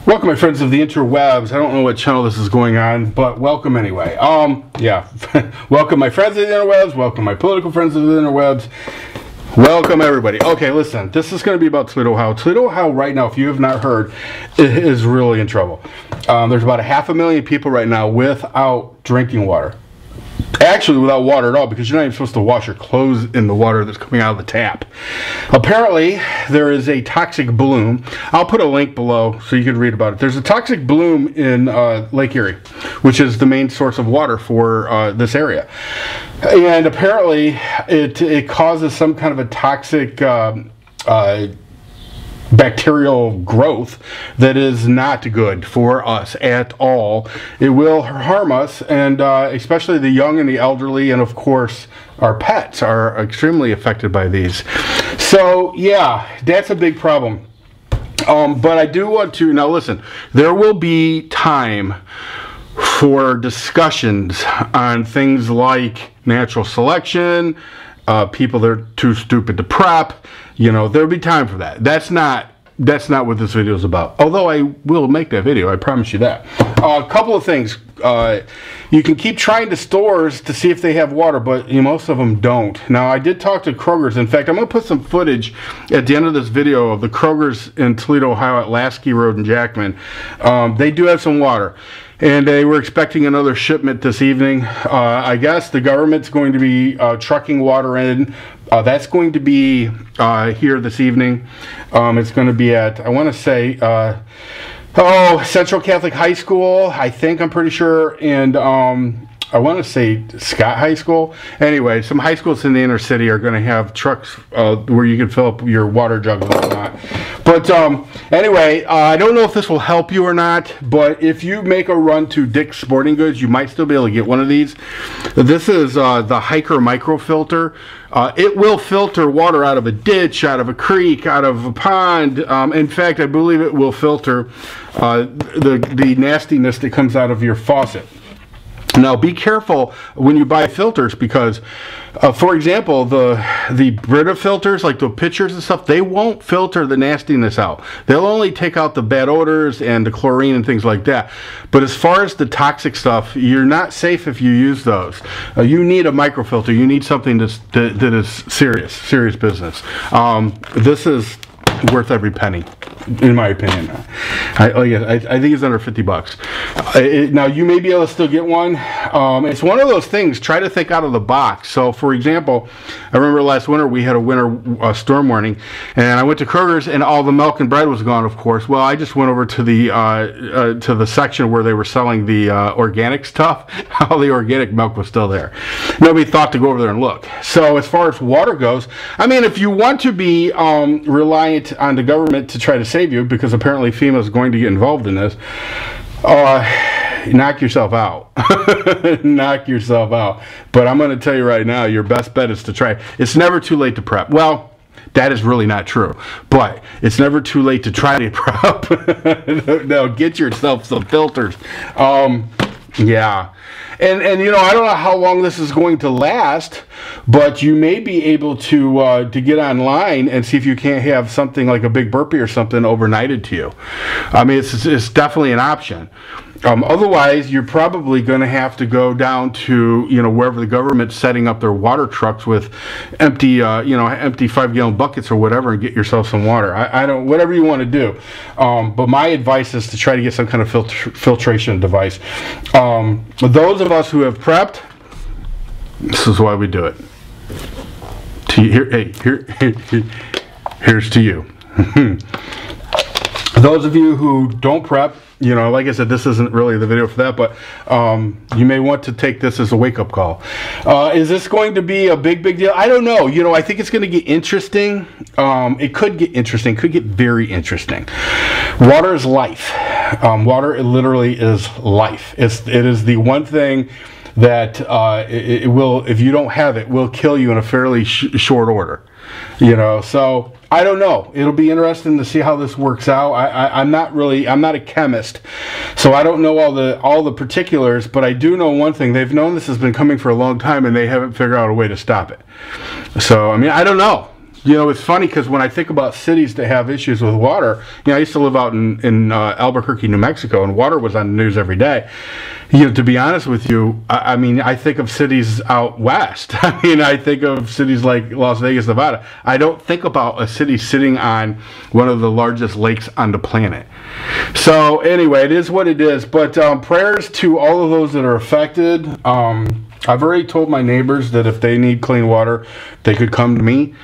Welcome, my friends of the interwebs. I don't know what channel this is going on, but welcome anyway. Yeah. Welcome, my friends of the interwebs. Welcome, my political friends of the interwebs. Welcome, everybody. Okay, listen. This is going to be about Toledo, Ohio. Toledo, Ohio, right now, if you have not heard, is really in trouble. There's about 500,000 people right now without drinking water. Actually, without water at all, because you're not even supposed to wash your clothes in the water that's coming out of the tap. Apparently, there is a toxic bloom. I'll put a link below so you can read about it. There's a toxic bloom in Lake Erie, which is the main source of water for this area. And apparently, it causes some kind of a toxic bacterial growth that is not good for us at all. It will harm us, and especially the young and the elderly, and of course our pets are extremely affected by these. So yeah, that's a big problem. But I do want to, now listen, there will be time for discussions on things like natural selection, people that are too stupid to prep. You know, there'll be time for that. That's not what this video is about. Although I will make that video, I promise you that. A couple of things. You can keep trying to stores to see if they have water, but most of them don't. Now, I did talk to Kroger's. In fact, I'm going to put some footage at the end of this video of the Kroger's in Toledo, Ohio at Lasky Road in Jackman. They do have some water. And they were expecting another shipment this evening. I guess the government's going to be trucking water in. That's going to be here this evening. It's going to be at, I want to say, Central Catholic High School, I'm pretty sure, and I want to say Scott High School. Anyway, some high schools in the inner city are going to have trucks where you can fill up your water jug and whatnot. But anyway, I don't know if this will help you or not, but if you make a run to Dick's Sporting Goods, you might still be able to get one of these. This is the Hiker Microfilter. It will filter water out of a ditch, out of a creek, out of a pond. In fact, I believe it will filter the nastiness that comes out of your faucet. Now, be careful when you buy filters because, for example, the Brita filters, like the pitchers and stuff, they won't filter the nastiness out. They'll only take out the bad odors and the chlorine and things like that. But as far as the toxic stuff, you're not safe if you use those. You need a microfilter. You need something that is serious business. This is worth every penny, in my opinion. I think it's under 50 bucks. Now, you may be able to still get one. It's one of those things, try to think out of the box. So, for example, I remember last winter we had a winter storm warning, and I went to Kroger's and all the milk and bread was gone, of course. Well, I just went over to the section where they were selling the organic stuff. All the organic milk was still there. Nobody thought to go over there and look. So, as far as water goes, I mean, if you want to be reliant on the government to try to save you, because apparently FEMA is going to get involved in this, knock yourself out. Knock yourself out. But I'm going to tell you right now, your best bet is to try. It's never too late to prep. Well, that is really not true, but it's never too late to try to prep. No, get yourself some filters. Yeah. And I don't know how long this is going to last, but you may be able to get online and see if you can't have something like a big burpee or something overnighted to you. I mean, it's definitely an option. Otherwise, you're probably going to have to go down to wherever the government's setting up their water trucks with empty empty 5-gallon buckets or whatever, and get yourself some water. I don't, whatever you want to do. But my advice is to try to get some kind of filtration device. Those of us who have prepped, this is why we do it. Here's to you. Those of you who don't prep, like I said, this isn't really the video for that, but you may want to take this as a wake-up call. Is this going to be a big deal? I don't know. I think it's going to get interesting. It could get interesting. Could get very interesting. Water is life. Water, it literally is life. It is the one thing that it will, if you don't have it, will kill you in a fairly short order. So I don't know. It'll be interesting to see how this works out. I'm not a chemist, so I don't know all the particulars, but I do know one thing. They've known this has been coming for a long time, and they haven't figured out a way to stop it. So, I mean, I don't know. You know, it's funny because when I think about cities that have issues with water, you know, I used to live out in Albuquerque, New Mexico, and water was on the news every day. You know, to be honest with you, I mean, I think of cities out west. I mean, I think of cities like Las Vegas, Nevada. I don't think about a city sitting on one of the largest lakes on the planet. So anyway, it is what it is. But prayers to all of those that are affected. I've already told my neighbors that if they need clean water, they could come to me.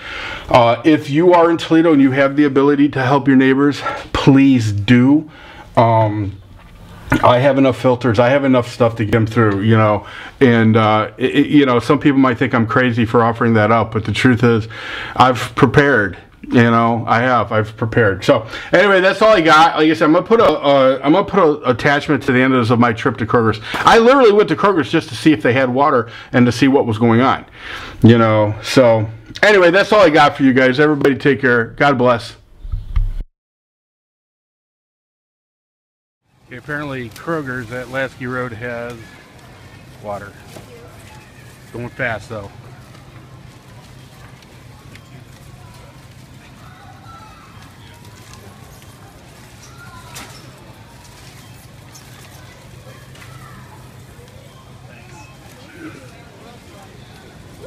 If you are in Toledo and you have the ability to help your neighbors, please do. I have enough filters. I have enough stuff to get them through, you know. And, you know, some people might think I'm crazy for offering that up, but the truth is I've prepared. You know, I've prepared. So anyway, that's all I got. Like I said, I'm gonna put a attachment to the end of my trip to Kroger's. I literally went to Kroger's just to see if they had water and to see what was going on. You know, so anyway, that's all I got for you guys. Everybody take care. God bless. Okay, apparently Kroger's at Lasky Road has water. Going fast though.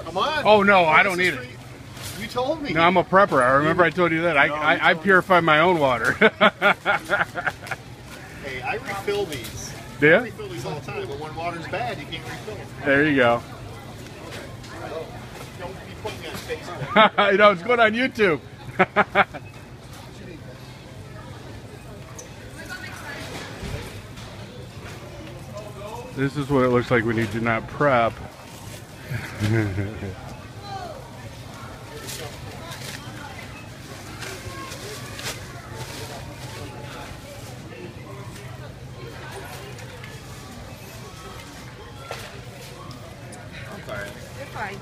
Come on. Oh no, I don't need it. You told me. No, I'm a prepper. I remember I told you that. I purify my own water. Hey, I refill these. Do you? I refill these all the time, but when water's bad, you can't refill them. There you go. Don't be putting me on Facebook. You know, it's going on YouTube. This is what it looks like when you do not prep. You're fine.